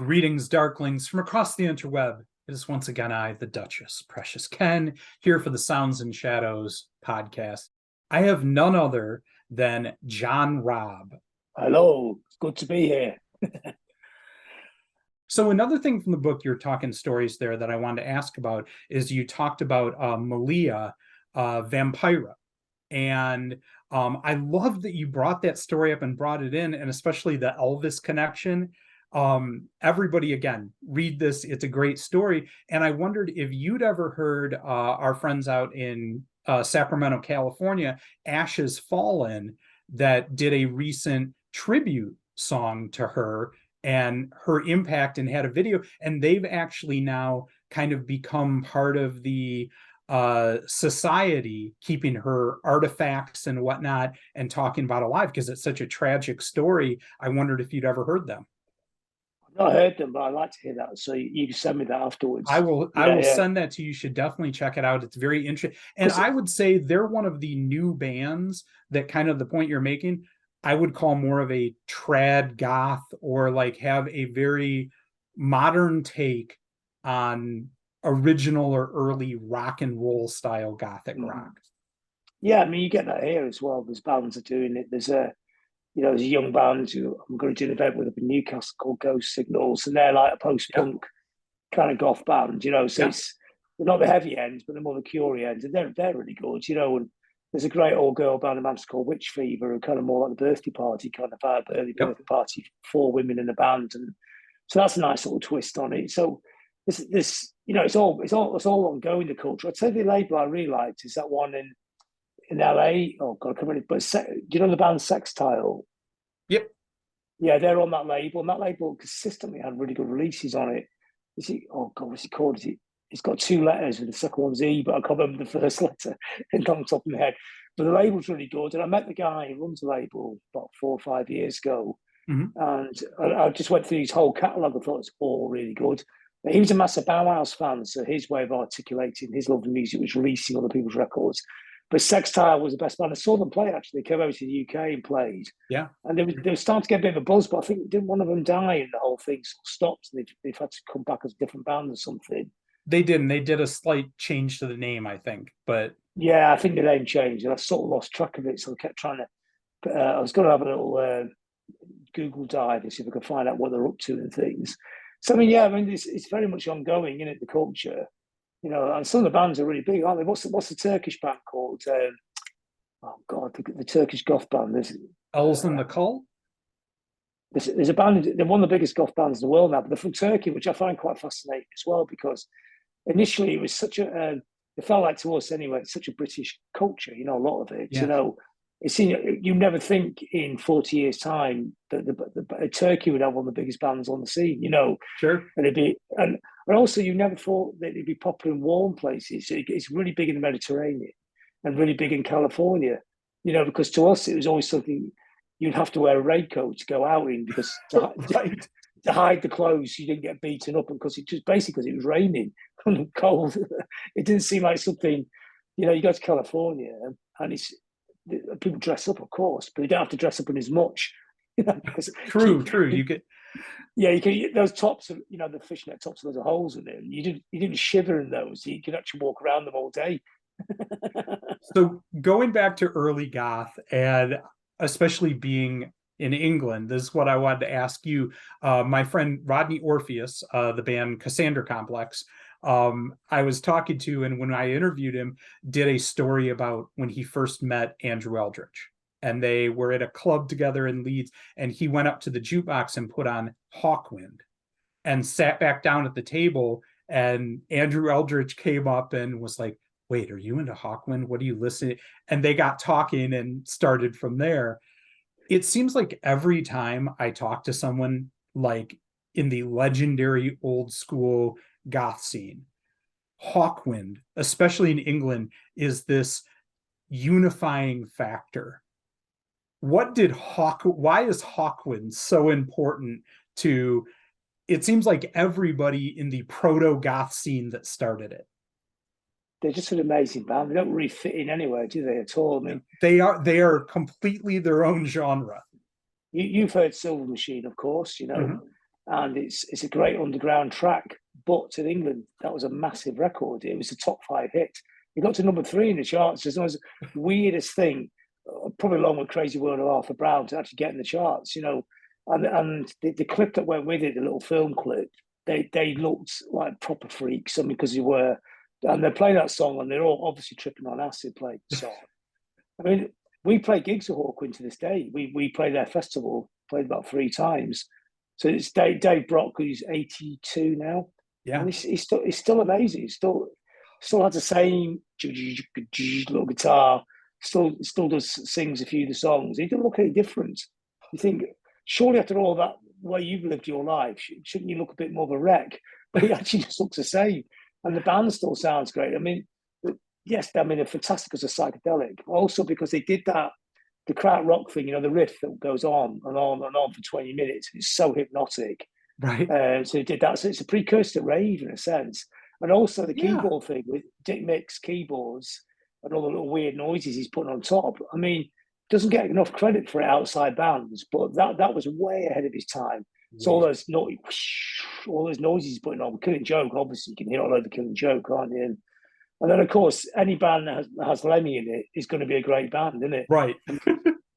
Greetings, Darklings, from across the interweb. It is once again I, the Duchess, Precious Ken, here for the Sounds and Shadows podcast. I have none other than John Robb. Hello, it's good to be here. So another thing from the book, you're talking stories there that I wanted to ask about is you talked about Malia Vampira. And I love that you brought that story up and brought it in, and especially the Elvis connection. Everybody, again, read this. It's a great story. And I wondered if you'd ever heard our friends out in Sacramento, California, Ashes Fallen, that did a recent tribute song to her and her impact and had a video. And they've actually now kind of become part of the society, keeping her artifacts and whatnot and talking about it live because it's such a tragic story. I wondered if you'd ever heard them. I've not heard them, but I'd like to hear that. So you can send me that afterwards. I will send that to you. You should definitely check it out. It's very interesting. And I would say they're one of the new bands that, kind of the point you're making, I would call more of a trad goth, or like have a very modern take on original or early rock and roll style gothic rock. Yeah, I mean, you get that here as well. There's bands that are doing it. There's a young band who I'm going to do an event with up in Newcastle called Ghost Signals, and they're like a post-punk kind of goth band, so it's they're not the heavy ends, but they're more the curie ends, and they're really good, and there's a great all-girl band in Manchester called Witch Fever, who kind of more like the birthday party kind of vibe, early birthday party, 4 women in a band, and so that's a nice little twist on it. So this it's all ongoing, the culture. I'd say the label I really liked is that one in LA. Oh God, I can't remember. But do you know the band Sextile? Yep. Yeah, they're on that label, and that label consistently had really good releases on it. Is it? Oh God, what's it called? It's got 2 letters, and the second one's E, but I can't remember the first letter on the top of my head. But the label's really good, and I met the guy who runs the label about 4 or 5 years ago, and I just went through his whole catalogue. I thought it's all really good. He was a massive Bauhaus fan, so his way of articulating his love of music was releasing other people's records. But Sextile was the best band. I saw them play, actually. They came over to the UK and played. Yeah. And they were starting to get a bit of a buzz, but I think didn't one of them die and the whole thing stopped, and they've had to come back as a different band or something. They didn't. They did a slight change to the name, I think. But yeah, I think the name changed, and I sort of lost track of it, so I kept trying to... I was going to have a little Google dive and see if I could find out what they're up to and things. So, it's very much ongoing, isn't it, the culture? And some of the bands are really big, aren't they? What's the Turkish band called? Oh God, the Turkish goth band. There's Els and the Cult. There's a band. They're one of the biggest goth bands in the world now, but they're from Turkey, which I find quite fascinating as well, because initially it was such a. It felt like to us anyway. It's such a British culture, a lot of it. Yeah. You never think in 40 years' time that the Turkey would have one of the biggest bands on the scene, Sure. And it'd be and also you never thought that it'd be popular in warm places. It's really big in the Mediterranean and really big in California, because to us it was always something you'd have to wear a raincoat to go out in, because to hide the clothes you didn't get beaten up, and because it was raining and cold. It didn't seem like something, you go to California and people dress up, of course, but you don't have to dress up in as much. True. You could. Yeah, you can. Those tops, the fishnet tops, there's holes in them. You didn't shiver in those. You could actually walk around them all day. So going back to early goth, and especially being in England, this is what I wanted to ask you. My friend Rodney Orpheus, the band Cassandra Complex, I was talking to, and when I interviewed him, did a story about when he first met Andrew Eldritch, and they were at a club together in Leeds, and he went up to the jukebox and put on Hawkwind and sat back down at the table, and Andrew Eldritch came up and was like, wait, are you into Hawkwind? What are you listening? And they got talking and started from there. It seems like every time I talk to someone like in the legendary old school goth scene, Hawkwind, especially in England, is this unifying factor. Why is Hawkwind so important to, it seems like, everybody in the proto-goth scene that started it? They're just an amazing band. They don't really fit in anywhere, do they, at all? I mean, they are completely their own genre. You've heard Silver Machine, of course, and it's a great underground track. But in England, that was a massive record. It was a top 5 hit. It got to number 3 in the charts. It's the weirdest thing, probably along with Crazy World of Arthur Brown, to actually get in the charts, And the clip that went with it, the little film clip, they looked like proper freaks. I mean, because they were, and they're playing that song, and they're all obviously tripping on acid playing the song. I mean, we play gigs at Hawkwind to this day. We play their festival, played about 3 times. So it's Dave Brock, who's 82 now. Yeah. And he's still amazing. He still has the same little guitar. Still does sings a few of the songs. He doesn't look any different. You think, surely after all that way you've lived your life, shouldn't you look a bit more of a wreck? But he actually just looks the same. And the band still sounds great. I mean, yes, I mean, they're fantastic as a psychedelic. Also because they did that, the krautrock rock thing, the riff that goes on and on and on for 20 minutes. It's so hypnotic. Right. So they did that. So it's a precursor to rave in a sense. And also the Yeah. keyboard thing with Dick Mick's keyboards and all the little weird noises he's putting on top. I mean, doesn't get enough credit for it outside bands, but that was way ahead of his time. So all those noises he's putting on, Killing Joke, obviously you can hear all over Killing Joke, can't you? And then of course, any band that has Lemmy in it is going to be a great band, isn't it? Right.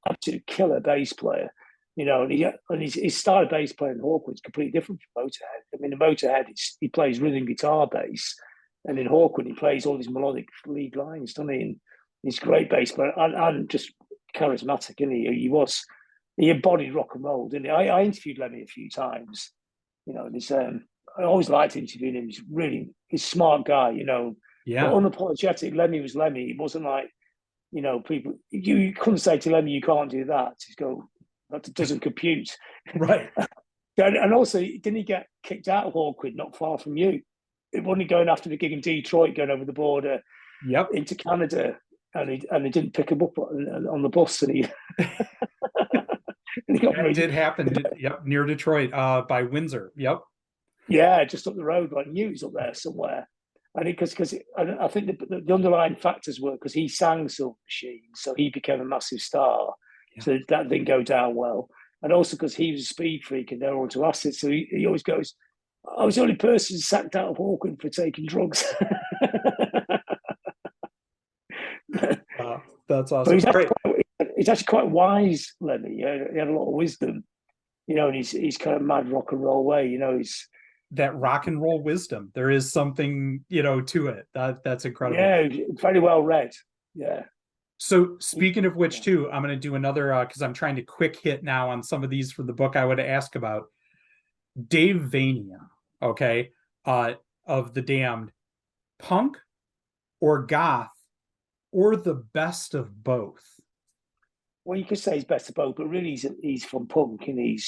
Absolute killer bass player, and his style of bass playing in Hawkwind is completely different from Motorhead. I mean, in Motorhead, he plays rhythm guitar bass, and in Hawkwind, he plays all these melodic lead lines, doesn't he? And he's a great bass player and just charismatic, isn't he? He embodied rock and roll, didn't he? I interviewed Lemmy a few times, and I always liked interviewing him. He's a smart guy, Yeah. But unapologetic. Lemmy was Lemmy. It wasn't like, people, you couldn't say to Lemmy, you can't do that. He'd go, that doesn't compute. Right. And also, didn't he get kicked out of Hawkwind not far from you? It wasn't going after the gig in Detroit, going over the border into Canada, and they didn't pick him up on the bus, and he. and he got it did happen. Yep, near Detroit, by Windsor. Yep. Yeah, just up the road. I knew he was up there somewhere. And because I think the underlying factors were because he sang Silver Machine, so he became a massive star. Yeah. So that didn't go down well. And also because he was a speed freak and they're all into acid. So he always goes, I was the only person sacked out of Hawkwind for taking drugs. That's awesome. He's actually quite wise, Lemmy. He had a lot of wisdom, and he's kind of mad rock and roll way, he's that rock and roll wisdom. There is something, to it. That's incredible. Yeah, very well read. Yeah. So speaking of which, too, I'm going to do another because I'm trying to quick hit now on some of these from the book I would ask about. Dave Vania, okay, of The Damned, punk or goth or the best of both? Well, you could say he's best of both, but really he's from punk, and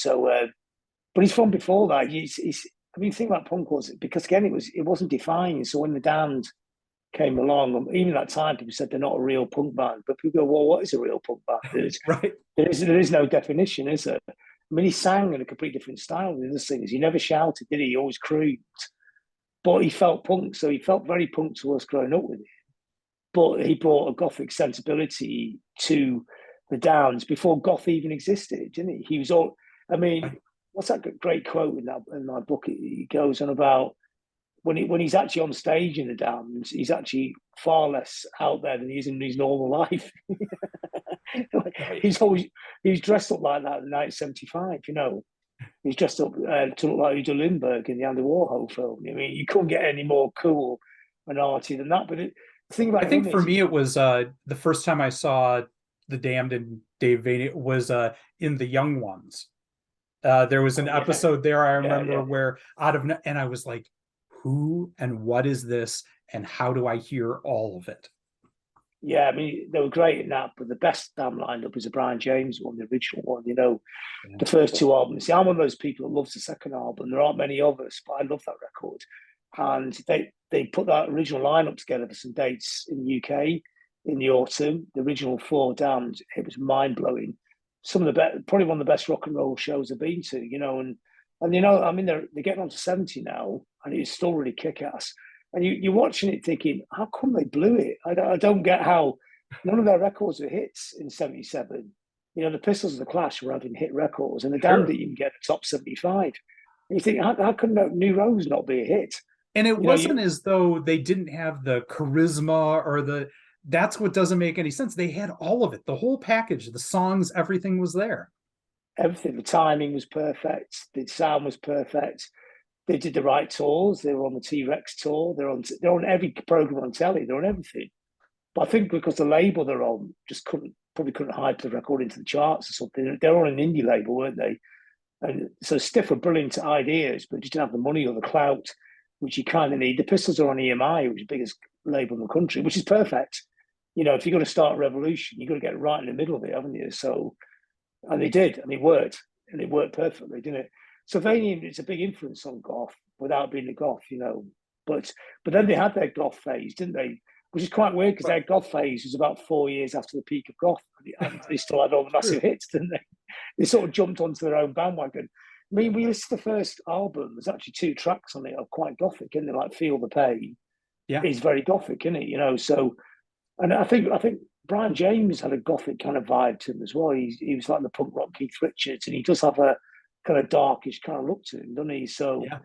but he's from before that. I mean, the thing about punk was because again it wasn't defined. So when the Damned came along, even at that time, people said they're not a real punk band. But people go, well, what is a real punk band? Right. There is no definition, is there? I mean, he sang in a completely different style than the singers. He never shouted, did he? He always crooned. But he felt punk, so he felt very punk to us growing up with it. But he brought a gothic sensibility to the Downs before goth even existed, didn't he? He was all. I mean, what's that great quote in my book? He goes on about when he's actually on stage in the Downs, he's actually far less out there than he is in his normal life. He's dressed up like that in 1975. He's dressed up to look like Udo Lindbergh in the Andy Warhol film. I mean, you couldn't get any more cool and arty than that. But the thing about I think for me, it was the first time I saw The Damned and Dave Vania was in The Young Ones. There was an episode there I remember where and I was like, who and what is this and how do I hear all of it? Yeah, I mean, they were great in that, but the best damn lineup is the Brian James one, the original one, the first 2 albums. See, I'm one of those people that loves the second album. There aren't many of us, but I love that record. And they put that original lineup together for some dates in the UK in the autumn. The original 4 Damned, it was mind-blowing. Some of the best, probably one of the best rock and roll shows I've been to, and I mean, they're getting on to 70 now, and it's still really kick-ass. And you're watching it thinking, how come they blew it? I don't get how none of their records were hits in 77. The Pistols and the Clash were having hit records, and the Damned didn't even get the top 75. You think, how can New Rose not be a hit? And it You know, wasn't you as though they didn't have the charisma or that's what doesn't make any sense. They had all of it, the whole package, the songs, everything was there. everything. The timing was perfect. The sound was perfect. They did the right tours. They were on the T Rex tour. They're on every program on telly. They're on everything. But I think because the label they're on just probably couldn't hype the record into the charts or something. They're on an indie label, weren't they? And so Stiff were brilliant ideas, but just didn't have the money or the clout, which you kind of need. The Pistols are on EMI, which is the biggest label in the country, which is perfect. You know, if you're going to start a revolution, you've got to get right in the middle of it, haven't you? So, and they did, and it worked, and it worked perfectly, didn't it? So Vanian, it's a big influence on goth without being a goth, you know. But then they had their goth phase, didn't they? Which is quite weird because their goth phase was about 4 years after the peak of goth, and they still had all the massive hits, didn't they? They sort of jumped onto their own bandwagon. I mean, we listened to the first album. There's actually 2 tracks on it are quite gothic, isn't it? Like "Feel the Pain" Yeah. is very gothic, isn't it? You know, so and I think Brian James had a gothic kind of vibe to him as well. He was like the punk rock Keith Richards, and he does have a kind of darkish kind of look to him, doesn't he? So Yeah.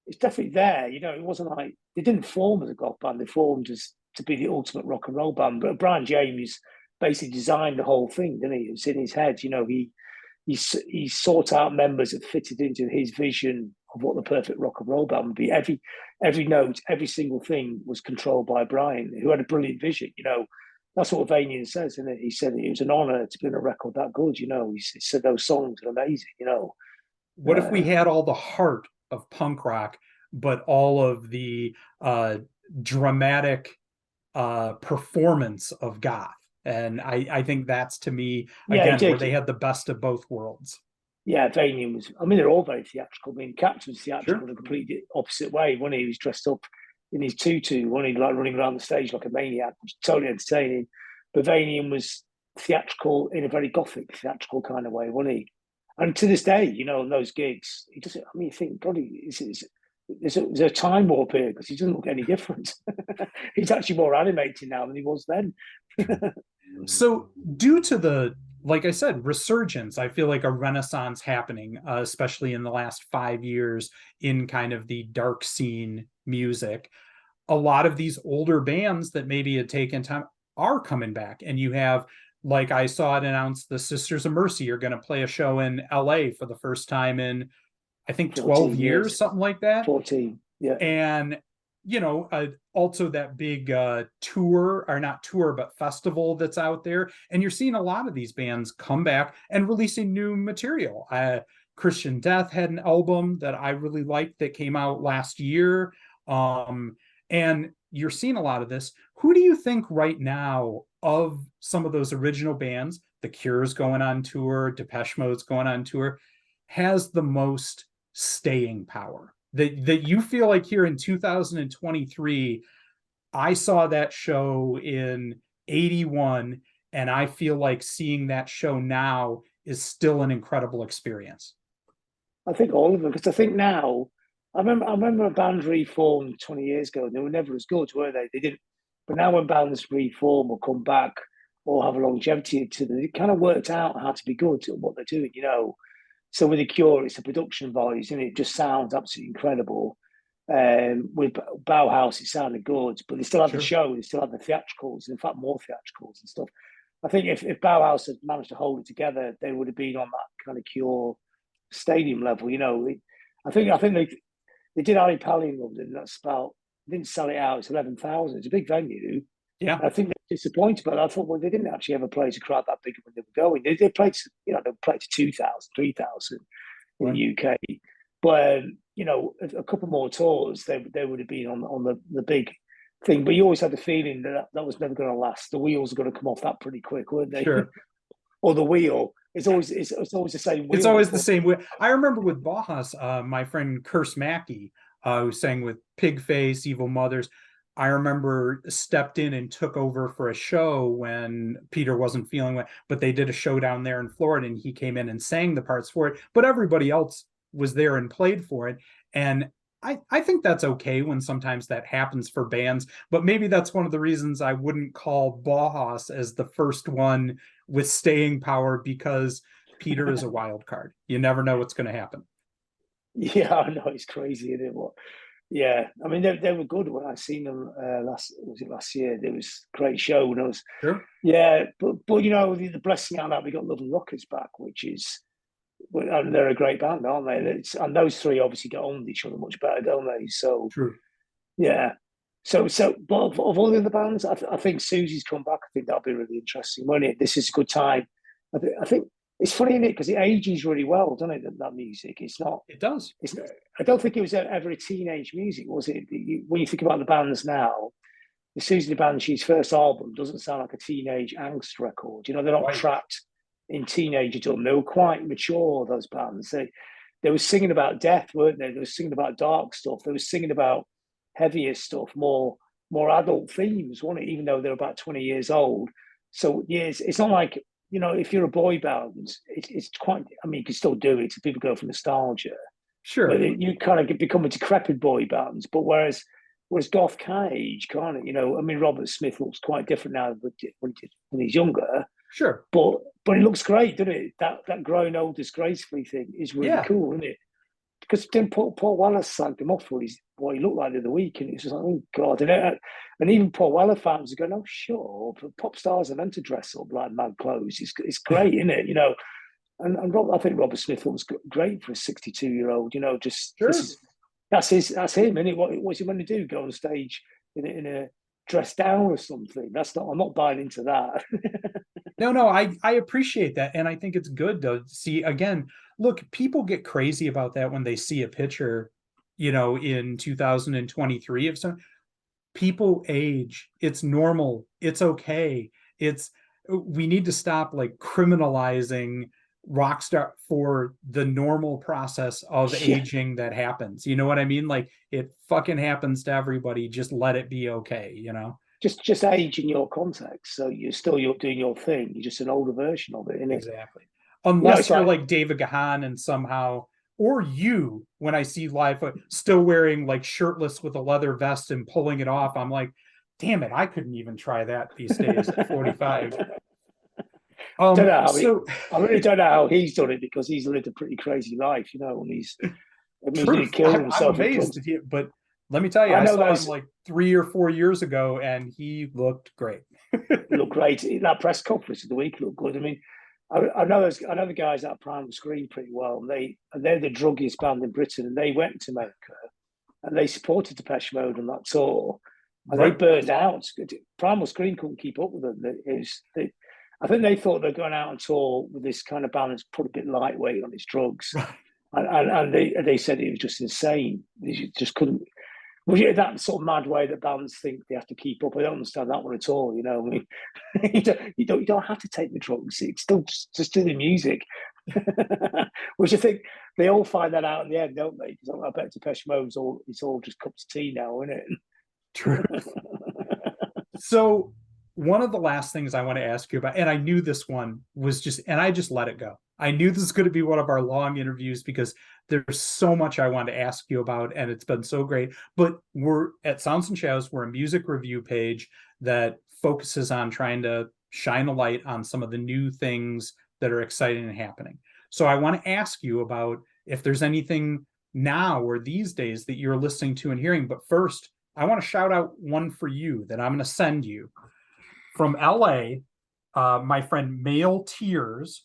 it's definitely there. You know, it wasn't like they didn't form as a goth band; they formed as to be the ultimate rock and roll band. But Brian James basically designed the whole thing, didn't he? It was in his head. You know, he sought out members that fitted into his vision of what the perfect rock and roll band would be. Every note, every single thing was controlled by Brian, who had a brilliant vision. You know, that's what Vanian says, isn't it? He said it was an honor to be on a record that good. You know, he said those songs are amazing. You know, What if we had all the heart of punk rock, but all of the dramatic performance of goth? And I think that's, to me, yeah, he again, where they did. had the best of both worlds. Yeah, Vanian was. I mean, they're all very theatrical. I mean, Captain was theatrical Sure. in a completely opposite way. When he was dressed up in his tutu, when he like running around the stage like a maniac, which was totally entertaining. But Vanian was theatrical in a very gothic theatrical kind of way, wasn't he? And to this day, you know, on those gigs, he doesn't. I mean, you think, God, there's a time warp here because he doesn't look any different. He's actually more animated now than he was then. So, due to the, like I said, resurgence, I feel like a renaissance happening, especially in the last 5 years in kind of the dark scene music. A lot of these older bands that maybe had taken time are coming back. And you have, like I saw it announced, the Sisters of Mercy are going to play a show in LA for the first time in, I think, 12 14 years, years, something like that. 14, yeah. And also that big tour, or not tour but festival that's out there, and you're seeing a lot of these bands come back and releasing new material. Christian Death had an album that I really liked that came out last year. And you're seeing a lot of this. Who do you think right now, of some of those original bands, The Cure's going on tour, Depeche Mode's going on tour, has the most staying power, that you feel like here in 2023? I saw that show in 81, and I feel like seeing that show now is still an incredible experience. I think all of them, because I think now, I remember a band reformed 20 years ago, and they were never as good, were they? They didn't. But now when bands reform or come back or have a longevity to them, it kind of worked out how to be good at what they're doing, you know. So with the Cure, it's the production values, and it just sounds absolutely incredible. With Bauhaus, it sounded good, but they still had the Sure. show, they still had the theatricals, in fact, more theatricals and stuff. I think if Bauhaus had managed to hold it together, they would have been on that kind of Cure stadium level. You know, I think they did Ali Pali in London. That's about didn't sell it out. It's 11,000. It's a big venue. Yeah. I think they're disappointed, but I thought, well, they didn't actually ever play to a crowd that big when they were going. They played, they played to 2,000, 3,000 in Right. the UK. But a couple more tours, they would have been on the big thing. But you always had the feeling that was never going to last. The wheels are going to come off that pretty quick, weren't they? Sure. Or the wheel. It's always the same It's wheel. always the same way. I remember with Bauhaus, my friend Kurs Mackey, who sang with Pigface, Evil Mothers. I remember stepped in and took over for a show when Peter wasn't feeling well, but they did a show down there in Florida, and he came in and sang the parts for it. But everybody else was there and played for it. And I think that's okay when sometimes that happens for bands, but maybe that's one of the reasons I wouldn't call Bauhaus as the first one with staying power, because Peter is a wild card. You never know what's going to happen. Yeah, I know it's crazy, isn't it? What? Yeah, I mean they were good when I seen them last year? It was a great show, and I was Sure. yeah, but you know the blessing out of that we got Love and Rockets back, which is and they're a great band, aren't they? And those three obviously get on with each other much better, don't they? So True. yeah, so but of all the other bands, I think Susie's come back. I think that'll be really interesting, won't it? This is a good time. I think it's funny, isn't it? Because it ages really well, doesn't it? That music, it's not. It does. It's. I don't think it was ever a teenage music, was it? When you think about the bands now, the Susie Banshee's first album doesn't sound like a teenage angst record. You know, they're not Right. trapped in teenagerdom. They were quite mature. Those bands. They were singing about death, weren't they? They were singing about dark stuff. They were singing about heavier stuff, more adult themes, wasn't it? Even though they're about 20 years old. So yeah, it's not like if you're a boy band, it's quite. I mean, you can still do it. People go for nostalgia, but Sure. you kind of become a decrepit boy bands. But whereas Goth Cage, kind of, I mean, Robert Smith looks quite different now when he's younger, Sure. but it looks great, doesn't it? That growing old disgracefully thing is really Yeah. cool, isn't it? Because then Paul Weller slagged him off for what he looked like the other week, and it's just like, oh god! And even Paul Weller fans are going, "Oh, sure, pop stars are meant to dress up like mad clothes. It's great, isn't it? And I think Robert Smith was great for a 62-year-old. Just this Sure. is that's him, isn't it? What's he going to do? Go on stage in a dress down or something? That's not. I'm not buying into that. No, I appreciate that. And I think it's good to see again, look, people get crazy about that when they see a picture, in 2023 of some people age. It's normal. It's okay. It's we need to stop like criminalizing rock star for the normal process of Yeah, aging that happens. You know what I mean? Like it fucking happens to everybody. Just let it be okay. just age in your context. So you're doing your thing. You're just an older version of it, isn't it? Exactly. It's Unless you're like like David Gahan and somehow, or you, when I see live, still wearing like shirtless with a leather vest and pulling it off, I'm like, damn it, I couldn't even try that these days at 45. don't know how So I really don't know how he's done it because he's lived a pretty crazy life, and he's nearly truth, killed I'm himself with amazed drugs. at you, but let me tell you, I I know saw him those like 3 or 4 years ago and he looked great. look great. That press conference of the week looked good. I mean, I know the guys at Primal Screen pretty well. They're the druggiest band in Britain, and they went to America and they supported Depeche Mode on that tour, and they Right. burned out. Primal Screen couldn't keep up with them. I think they thought they're going out on tour with this kind of band that's put a bit lightweight on its drugs, Right. and they said it was just insane. They just couldn't. Well, yeah, that sort of mad way that bands think they have to keep up. I don't understand that one at all. I mean, you don't have to take the drugs. It's still just do the music, which I think they all find that out in the end, don't they? Because I bet Depeche Mode's it's all just cups of tea now, isn't True. it? So one of the last things I want to ask you about, and I knew this one was and I just let it go. I knew this was going to be one of our long interviews because there's so much I want to ask you about, and it's been so great. But we're at Sounds and Shadows, we're a music review page that focuses on trying to shine a light on some of the new things that are exciting and happening. So I want to ask you about if there's anything now or these days that you're listening to and hearing. But first, I want to shout out one for you that I'm going to send you from LA. My friend Male Tears,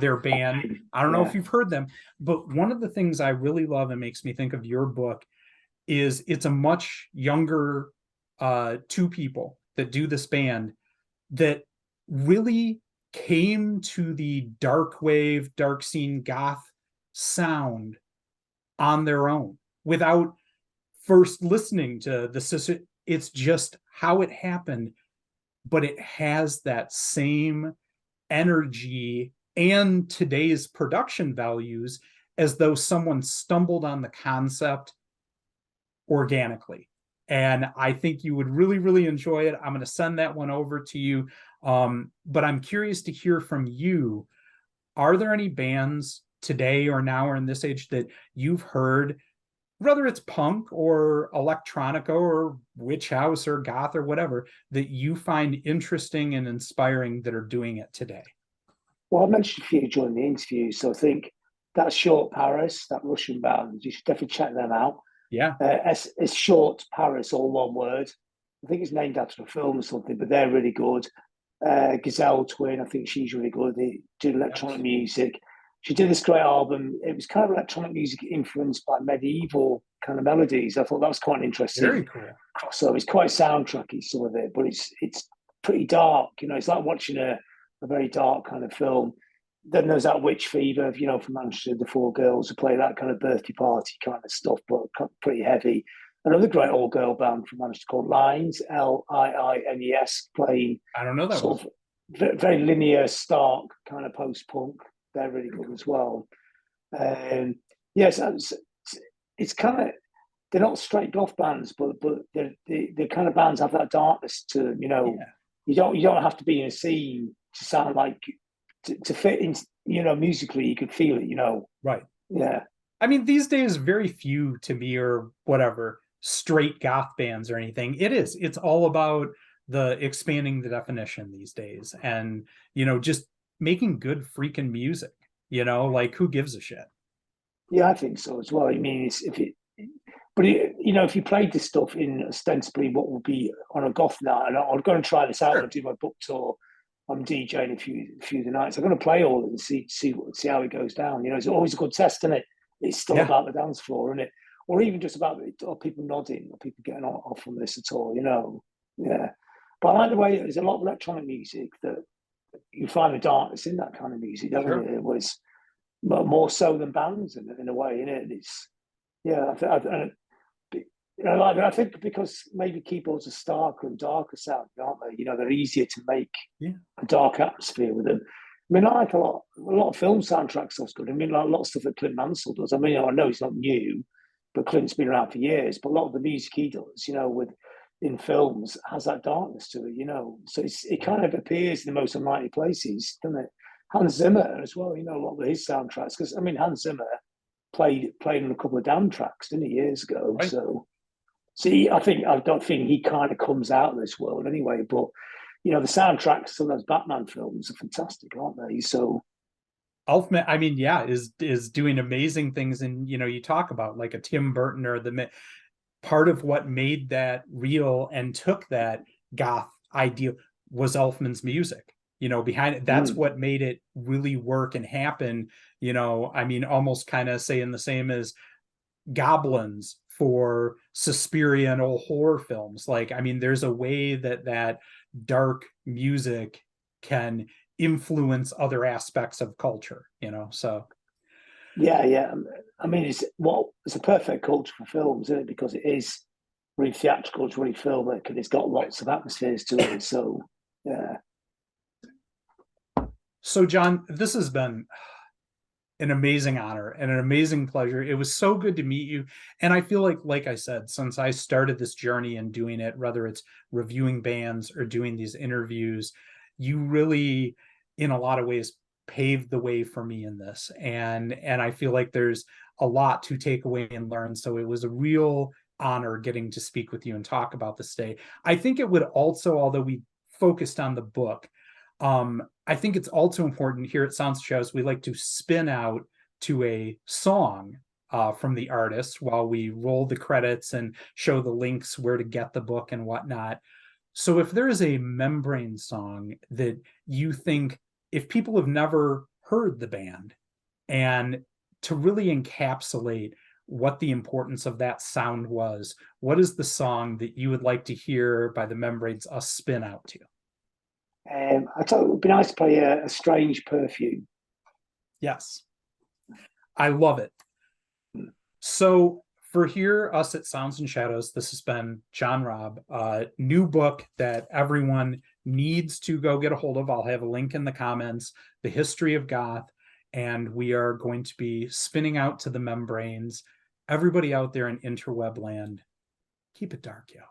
their band. I don't know if Yeah. you've heard them, but one of the things I really love and makes me think of your book is it's a much younger two people that do this band that really came to the dark wave, dark scene goth sound on their own without first listening to the sister. It's just how it happened, but it has that same energy and today's production values as though someone stumbled on the concept organically. And I think you would really, really enjoy it. I'm going to send that one over to you. But I'm curious to hear from you. Are there any bands today or now or in this age that you've heard, whether it's punk or electronica or witch house or goth or whatever, that you find interesting and inspiring that are doing it today? Well, I mentioned a few during the interview, so I think That's Short Paris, that Russian band. You should definitely check them out. Yeah, It's Short Paris, all one word. I think it's named after a film or something, but they're really good. Gazelle Twin, I think she's really good. They do electronic yes. music. She did this great album. It was kind of electronic music influenced by medieval kind of melodies. I thought that was quite an Very interesting cool. crossover. It's quite soundtracky, some of it, but it's pretty dark. You know, it's like watching a very dark kind of film. Then there's that Witch Fever, you know, from Manchester, the four girls who play that kind of birthday party kind of stuff, but pretty heavy. Another great all girl band from Manchester called Lines, Lines, playing I don't know that one. sort of very linear, stark kind of post punk. They're really good as well. Yes, it's kind of, they're not straight goth bands, but they're kind of bands have that darkness to them. You know, Yeah, you don't have to be in a scene to sound like to fit in. You know, musically, you could feel it. You know, right. yeah, I mean, these days, very few to me or whatever straight goth bands or anything. It's all about the expanding the definition these days and, just making good freaking music, like who gives a shit? yeah, I think so as well. I mean, it's if it, but you know, if you played this stuff in ostensibly what would be on a goth night, and I'll go and try this out when I Sure. do my book tour. I'm DJing a few of the nights. I'm going to play all of it and see how it goes down. You know, it's always a good test, isn't it? It's still Yeah. about the dance floor, isn't it? Or even just about or people nodding, or people getting off from this at all. You know, yeah. But I like the way there's a lot of electronic music that you find the darkness in that kind of music, don't Sure. you? It was more so than bands in a way, innit? It's yeah. I think because maybe keyboards are starker and darker sound, aren't they? You know, they're easier to make Yeah. a dark atmosphere with them. I mean, I like a lot of film soundtracks. That's good. I mean, like a lot of stuff that Clint Mansell does. I mean, I know he's not new, but Clint's been around for years. But a lot of the music he does, you know, with in films, has that darkness to it. You know, so it Yeah. kind of appears in the most unlikely places, doesn't it? Hans Zimmer as well. You know, a lot of his soundtracks. Because I mean, Hans Zimmer played on a couple of Damn tracks, didn't he, years ago? Right. So see, I don't think he kind of comes out of this world anyway. But you know, the soundtracks of those Batman films are fantastic, aren't they? So Elfman, I mean, yeah, is doing amazing things. And, you talk about like a Tim Burton or part of what made that real and took that goth idea was Elfman's music. Behind it, that's mm, what made it really work and happen. I mean, almost kind of saying the same as goblins for Suspiria and old horror films. Like, I mean, there's a way that dark music can influence other aspects of culture, so yeah. I mean, it's a perfect culture for films, isn't it? Because it is really theatrical, it's really filmic, and it's got lots of atmospheres to it. So yeah, so John, this has been an amazing honor and an amazing pleasure. It was so good to meet you. And I feel like I said, since I started this journey and doing it, whether it's reviewing bands or doing these interviews, you really, in a lot of ways, paved the way for me in this. And I feel like there's a lot to take away and learn. So it was a real honor getting to speak with you and talk about this day. I think it would also, although we focused on the book, I think it's also important here at Sounds Shows, we like to spin out to a song from the artist while we roll the credits and show the links where to get the book and whatnot. So if there is a Membrane song that you think, if people have never heard the band, and to really encapsulate what the importance of that sound was, what is the song that you would like to hear by the Membranes us spin out to? I thought it would be nice to play a Strange Perfume. Yes, I love it. So for here, us at Sounds and Shadows, this has been John Robb, new book that everyone needs to go get a hold of. I'll have a link in the comments, The History of Goth, and we are going to be spinning out to the Membranes. Everybody out there in interweb land, keep it dark, yo.